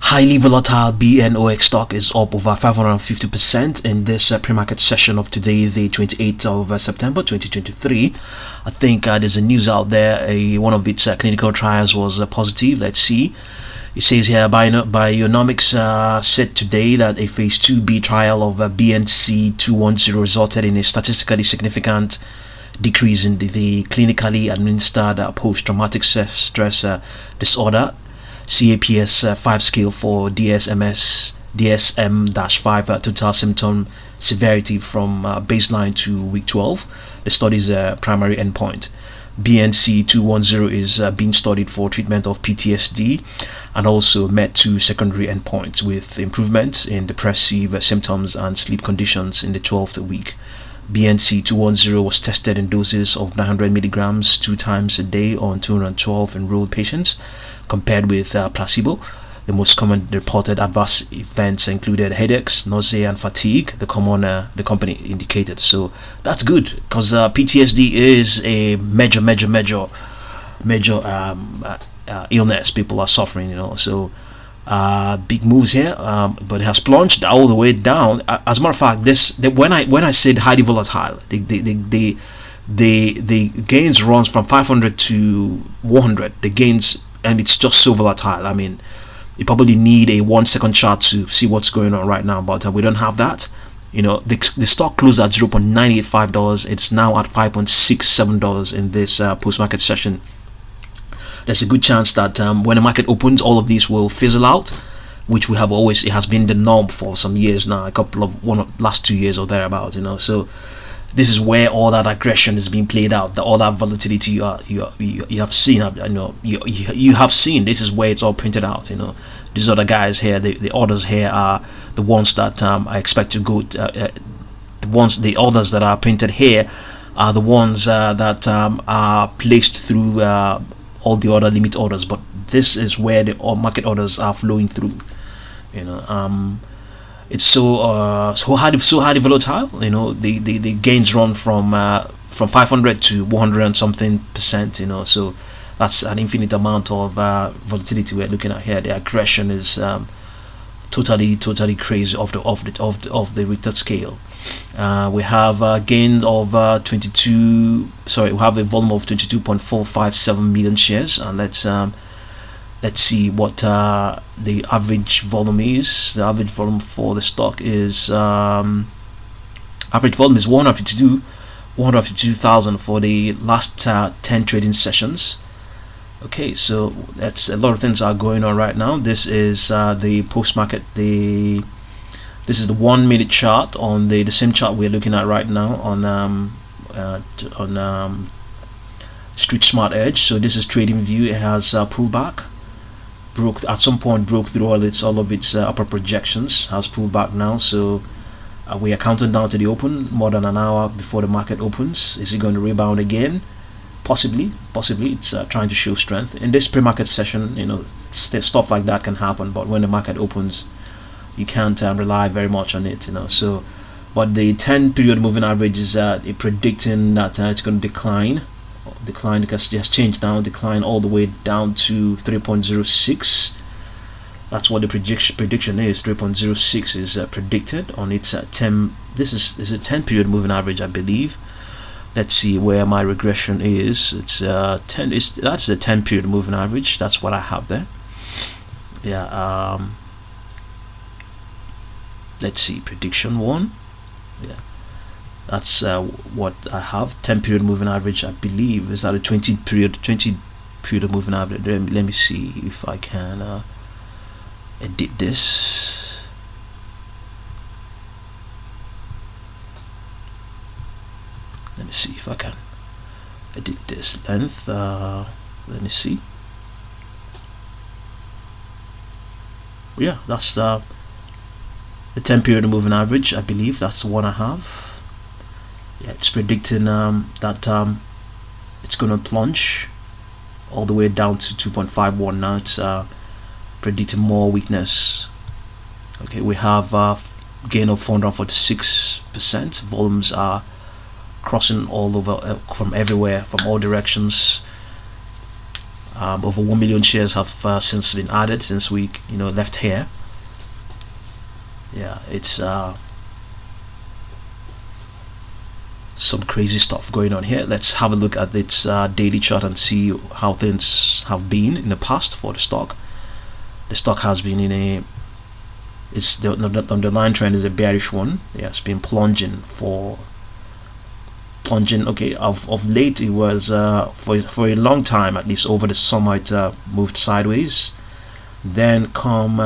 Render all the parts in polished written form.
Highly volatile BNOX stock is up over 550% in this pre-market session of today, the 28th of September 2023. I think there's a news out there. One of its clinical trials was positive. Let's see. It says here, Bionomics said today that a phase 2B trial of BNC 210 resulted in a statistically significant decrease in the clinically administered post-traumatic stress disorder CAPS 5 scale for DSM-5 total symptom severity from baseline to week 12. The study's primary endpoint. BNC 210 is being studied for treatment of PTSD and also met two secondary endpoints with improvements in depressive symptoms and sleep conditions in the 12th week. BNC 210 was tested in doses of 900 milligrams 2 times a day on 212 enrolled patients compared with placebo. The most common reported adverse events included headaches, nausea, and fatigue. The company indicated. So that's good, because PTSD is a major illness people are suffering. So big moves here, but it has plunged all the way down. As a matter of fact, when I said highly volatile, the gains runs from 500 to 100. The gains, and it's just so volatile. I mean, you probably need a 1 second chart to see what's going on right now, but we don't have that. The stock closed at $0.985. It's now at $5.67 in this post-market session. There's a good chance that when the market opens, all of these will fizzle out, which it has been the norm for some years now, last 2 years or thereabout. So this is where all that aggression is being played out, all that volatility you have seen. You have seen. This is where it's all printed out. These other guys here, the orders here are the ones that I expect to go. The orders that are printed here are the ones that are placed through all the other limit orders. But this is where the market orders are flowing through. It's so highly volatile. The gains run from 500 to 100 and something percent. So that's an infinite amount of volatility we're looking at here. The aggression is totally crazy of the Richter scale. We have gains of 22. Sorry, we have a volume of 22.457 million shares, and let's see what the average volume is. The average volume for the stock is average volume is 152,000 for the last 10 trading sessions. Okay, so that's a lot of things are going on right now. This is the post-market. This is the 1 minute chart on the same chart we're looking at right now on Street Smart Edge. So this is Trading View. It has pulled back. At some point broke through all of its upper projections, has pulled back now. So we are counting down to the open, more than an hour before the market opens. Is it going to rebound again? Possibly. It's trying to show strength in this pre-market session. Stuff like that can happen, but when the market opens, you can't rely very much on it. So, but the 10 period moving average is predicting that it's going to decline because it has changed now, decline all the way down to 3.06. That's what the prediction is. 3.06 is predicted on its 10. This is a 10 period moving average, I believe. Let's see where my regression is. It's 10. That's the 10 period moving average. That's what I have there. Yeah. Let's see, prediction 1. Yeah. That's what I have. 10 period moving average, I believe, is that a 20 period moving average. Let me see if I can edit this. Let me see if I can edit this length. Let me see. Yeah, that's the 10 period moving average. I believe that's the one I have. Yeah, it's predicting that it's going to plunge all the way down to 2.51 now. It's predicting more weakness. Okay, we have gain of 446%. Volumes are crossing all over from everywhere, from all directions. Over 1 million shares have since been added since we left here. Yeah, it's some crazy stuff going on here. Let's have a look at its daily chart and see how things have been in the past for the stock. The stock has been in a, it's the underlying trend is a bearish one. Yeah, it's been plunging. Okay, of late it was for a long time, at least over the summer, it moved sideways. Then come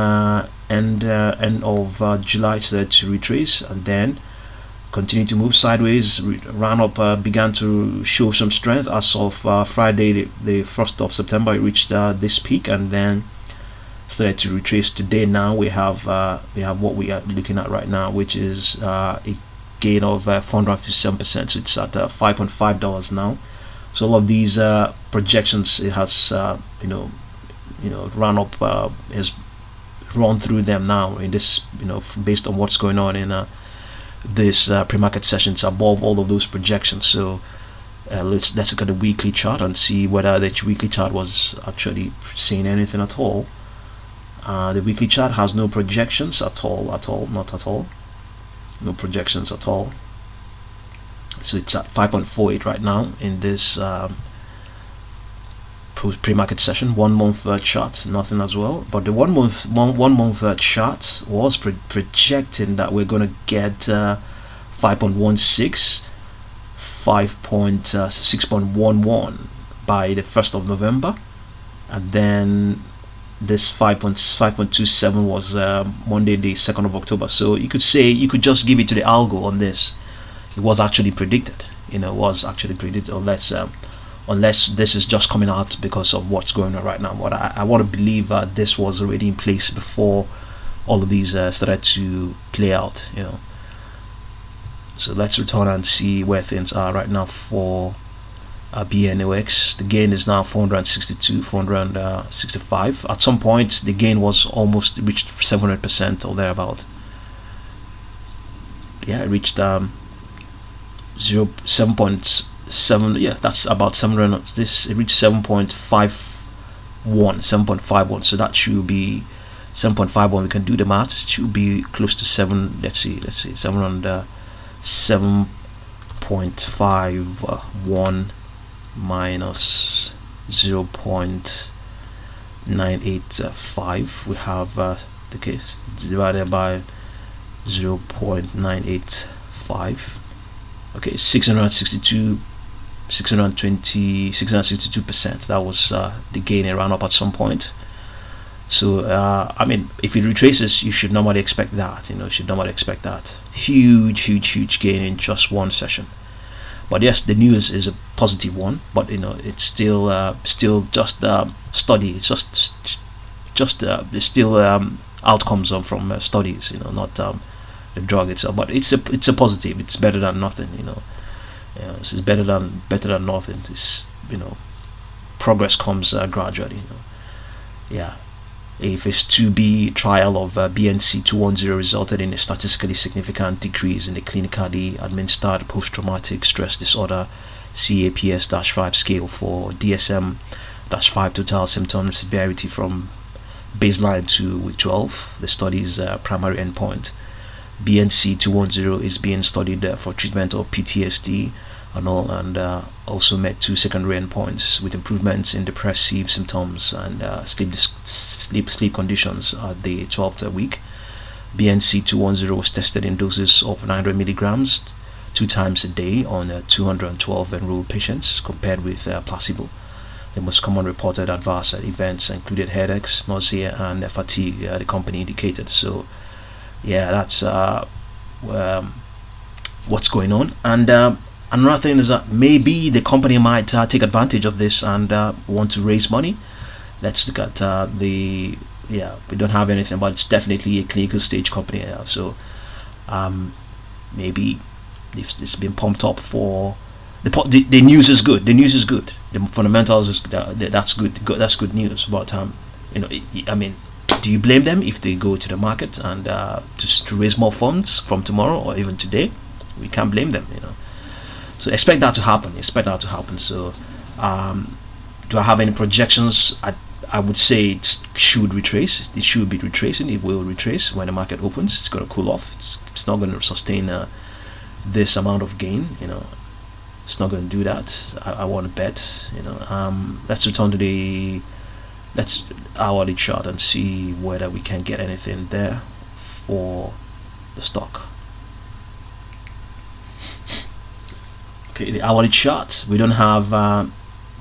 end of July, it started to retrace, and then continued to move sideways, ran up, began to show some strength. As of Friday, the 1st of September, it reached this peak and then started to retrace. Today now we have what we are looking at right now, which is a gain of 457%. So it's at $5.5 now. So all of these projections, it has run up, has run through them now in this, based on what's going on in this pre-market sessions above all of those projections. So let's look at the weekly chart and see whether the weekly chart was actually seeing anything at all. The weekly chart has no projections at all, not at all, no projections at all. So it's at 5.48 right now in this pre-market session. 1 month chart, nothing as well. But the one month chart was projecting that we're going to get 5.16, 6.11 by the 1st of November, and then this 5.27 was Monday the 2nd of October. So you could say, you could just give it to the algo on this. It was actually predicted, unless this is just coming out because of what's going on right now. But I want to believe that this was already in place before all of these started to play out. So let's return and see where things are right now for BNOX. The gain is now 465. At some point the gain was almost reached 700% or thereabout. Yeah, it reached 7.7. Yeah, that's about 700. This, it reached 7.51. So that should be 7.51. We can do the maths. It should be close to 7. Let's see 7.51 minus 0.985. We have the case divided by 0.985. Okay, 662%. That was the gain. It ran up at some point. So I mean, if it retraces, you should normally expect that. Huge gain in just one session. But yes, the news is a positive one, but it's still just study. It's just it's still outcomes from studies, not the drug itself. But it's a positive. It's better than nothing. It's better than nothing. It's progress comes gradually. Yeah. A phase 2B trial of BNC 210 resulted in a statistically significant decrease in the clinically administered post-traumatic stress disorder CAPS-5 scale for DSM-5 total symptom severity from baseline to week 12, the study's primary endpoint. BNC 210 is being studied for treatment of PTSD and also met 2 secondary endpoints with improvements in depressive symptoms and sleep conditions at the 12th week. BNC 210 was tested in doses of 900 milligrams 2 times a day on 212 enrolled patients compared with placebo. The most common reported adverse events included headaches, nausea, and fatigue, the company indicated. So yeah, that's what's going on. And another thing is that maybe the company might take advantage of this and want to raise money. Let's look at we don't have anything, but it's definitely a clinical stage company. So maybe if it's been pumped up for the news is good. The news is good. The fundamentals is that's good. That's good news. But I mean, do you blame them if they go to the market and to raise more funds from tomorrow or even today? We can't blame them. So expect that to happen. So do I have any projections? I would say it should retrace. It should be retracing. It will retrace when the market opens. It's going to cool off. It's not going to sustain this amount of gain. It's not going to do that. I want to bet. Let's return to the hourly chart and see whether we can get anything there for the stock. Okay, the hourly chart. We don't have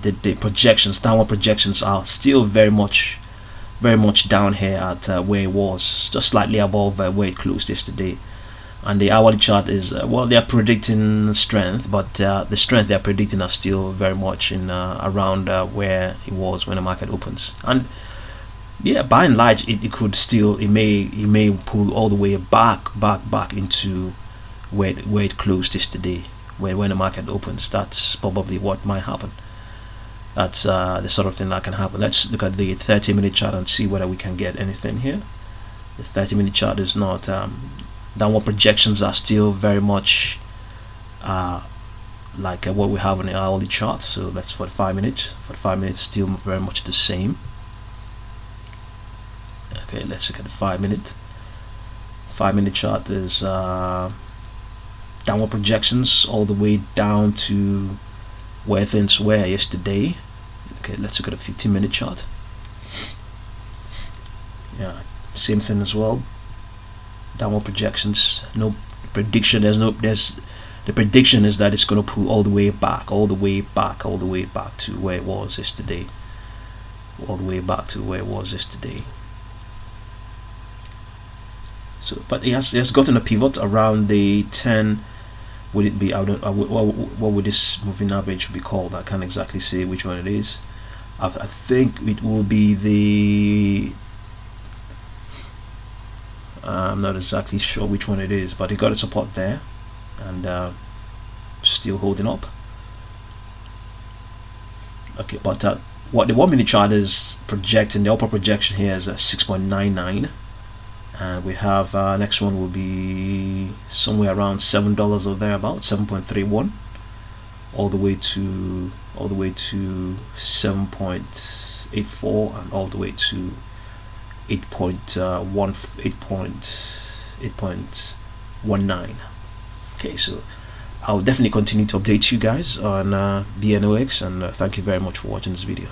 the projections. Downward projections are still very much down here at where it was, just slightly above where it closed yesterday. And the hourly chart is well, they are predicting strength, but the strength they are predicting are still very much in around where it was when the market opens. And yeah, by and large, it could still, it may pull all the way back into where it closed yesterday, when the market opens. That's probably what might happen. That's the sort of thing that can happen. Let's look at the 30-minute chart and see whether we can get anything here. The 30-minute chart is not downward projections are still very much like what we have on the hourly chart. So that's for the 5 minutes. For the 5 minutes, still very much the same. Okay, let's look at the 5 minute. 5 minute chart is downward projections all the way down to where things were yesterday. Okay, let's look at a 15-minute chart. Yeah, same thing as well. Downward projections, no prediction. The prediction is that it's going to pull all the way back to where it was yesterday. So, but it has gotten a pivot around the 10. Would it be? What would this moving average be called? I can't exactly say which one it is. I think it will be the. I'm not exactly sure which one it is, but it got a support there, and still holding up. Okay, but what the 1 minute chart is projecting, the upper projection here is 6.99. And we have next one will be somewhere around $7 or thereabout, 7.31, all the way to 7.84, and all the way to 8.19. Okay, so I'll definitely continue to update you guys on BNOX, and thank you very much for watching this video.